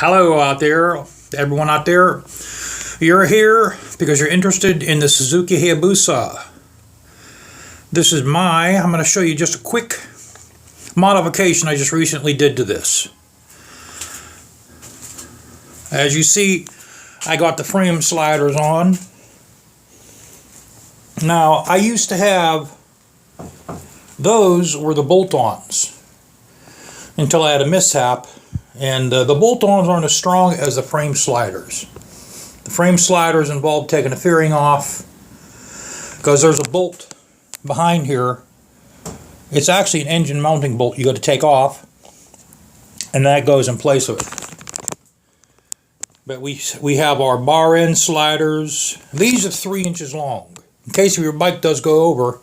Hello out there, everyone out there. You're here because you're interested in the Suzuki Hayabusa. I'm going to show you just a quick modification I just recently did to this. As you see, I got the frame sliders on. Now, I used to have, those were the bolt-ons until I had a mishap. And the bolt-ons aren't as strong as the frame sliders. The frame sliders involve taking the fairing off because there's a bolt behind here. It's actually an engine mounting bolt you got to take off, and that goes in place of it. But we have our bar end sliders. These are 3 inches long. In case if your bike does go over,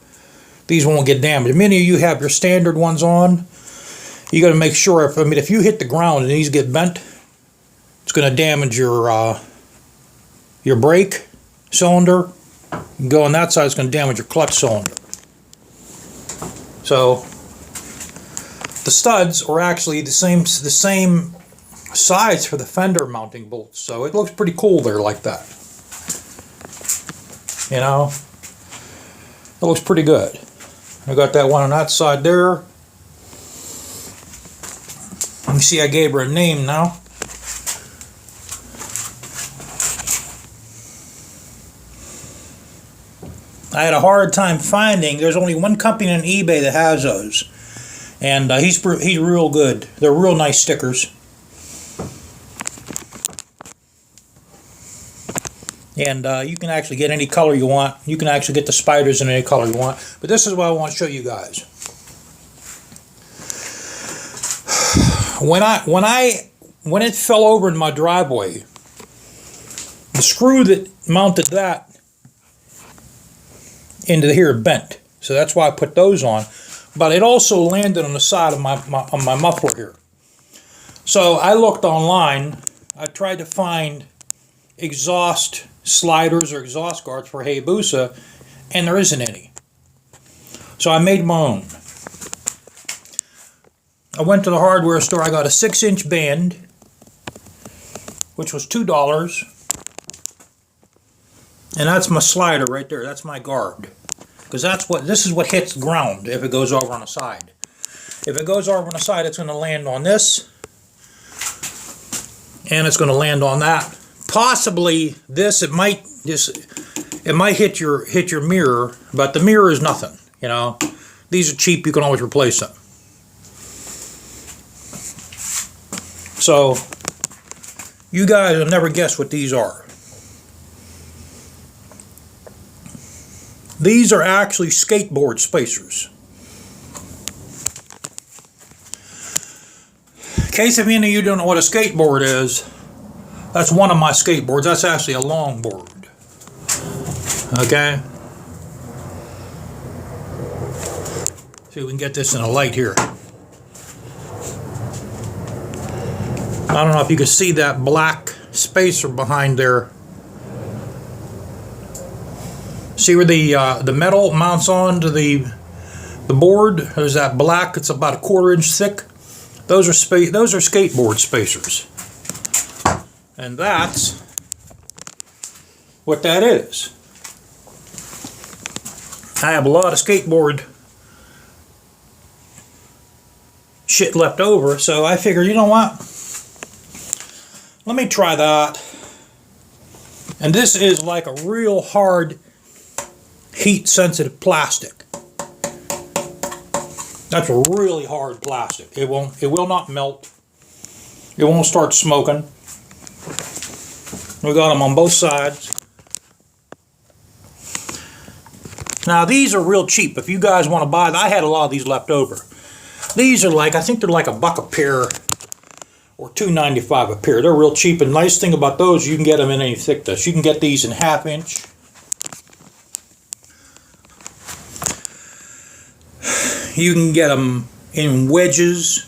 these won't get damaged. Many of you have your standard ones on. You got to make sure, if you hit the ground and these get bent, it's going to damage your brake cylinder. You go on that side, it's going to damage your clutch cylinder. So the studs are actually the same size for the fender mounting bolts. So it looks pretty cool there like that. You know, it looks pretty good. I got that one on that side there. You see, I gave her a name now. I had a hard time finding. There's only one company on eBay that has those, and he's real good. They're real nice stickers. And you can actually get any color you want. You can actually get the spiders in any color you want. But this is what I want to show you guys. When it fell over in my driveway, the screw that mounted that into here bent. So that's why I put those on. But it also landed on the side of my muffler here. So I looked online. I tried to find exhaust sliders or exhaust guards for Hayabusa, and there isn't any. So I made my own. I went to the hardware store. I got a 6-inch band, which was $2. And that's my slider right there. That's my guard. Because this is what hits ground if it goes over on the side. If it goes over on the side, it's going to land on this. And it's going to land on that. Possibly this, it might hit your mirror, but the mirror is nothing, you know. These are cheap, you can always replace them. So, you guys will never guess what these are. These are actually skateboard spacers. In case if any of you don't know what a skateboard is, that's one of my skateboards. That's actually a longboard. Okay? See if we can get this in a light here. I don't know if you can see that black spacer behind there. See where the metal mounts onto the board? There's that black. It's about 1/4 inch thick. Those are skateboard spacers, and that's what that is. I have a lot of skateboard shit left over, so I figured, you know what? Let me try that. And this is like a real hard, heat-sensitive plastic. That's a really hard plastic. It will not melt. It won't start smoking. We got them on both sides. Now these are real cheap. If you guys want to buy them, I had a lot of these left over. These are like, I think they're like $1 a pair or $2.95 a pair. They're real cheap, and the nice thing about those, you can get them in any thickness. You can get these in 1/2 inch. You can get them in wedges,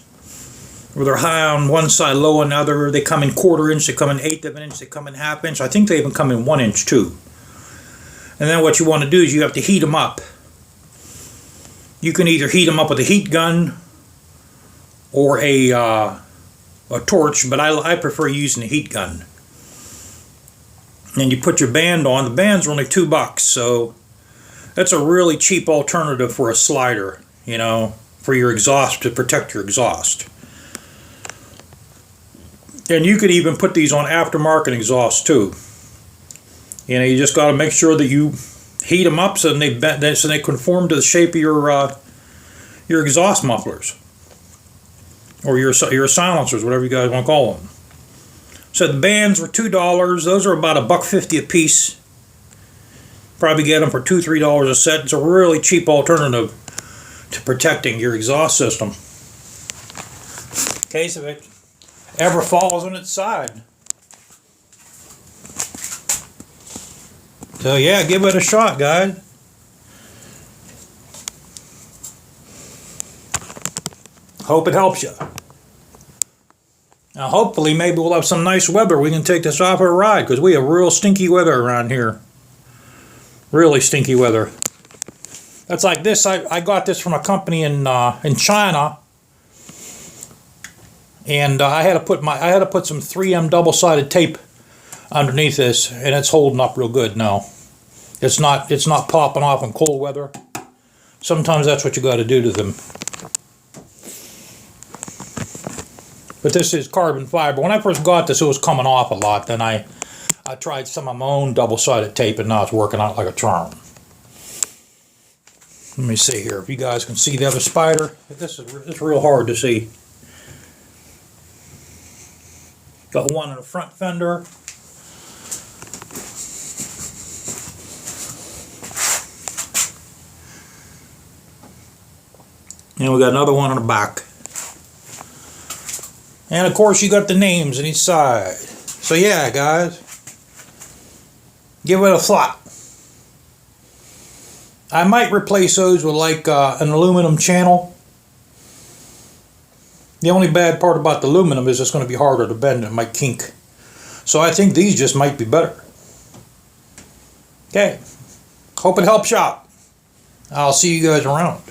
where they're high on one side, low on the other. They come in 1/4 inch, they come in 1/8 of an inch, they come in 1/2 inch. I think they even come in 1 inch too. And then what you want to do is you have to heat them up. You can either heat them up with a heat gun or a a torch, but I prefer using a heat gun. And you put your band on. The bands are only $2, so that's a really cheap alternative for a slider, you know, for your exhaust, to protect your exhaust. And you could even put these on aftermarket exhaust too. You know, you just got to make sure that you heat them up so they conform to the shape of your exhaust mufflers, or your silencers, whatever you guys want to call them. So the bands were $2. Those are about $1.50 a piece. Probably get them for $2, $3 a set. It's a really cheap alternative to protecting your exhaust system in case if it ever falls on its side. So yeah, give it a shot, guys. Hope it helps you. Now hopefully maybe we'll have some nice weather. We can take this off for a ride, because we have real stinky weather around here. Really stinky weather. That's like this. I got this from a company in China, and I had to put some 3M double-sided tape underneath this, and it's holding up real good now. It's not popping off in cold weather. Sometimes that's what you got to do to them. But this is carbon fiber. When I first got this, it was coming off a lot. Then I tried some of my own double-sided tape, and now it's working out like a charm. Let me see here if you guys can see the other spider. It's real hard to see. Got one in the front fender. And we got another one on the back. And of course you got the names on each side. So yeah, guys, give it a thought. I might replace those with like an aluminum channel. The only bad part about the aluminum is it's going to be harder to bend. It might kink. So I think these just might be better. Okay. Hope it helps you out. I'll see you guys around.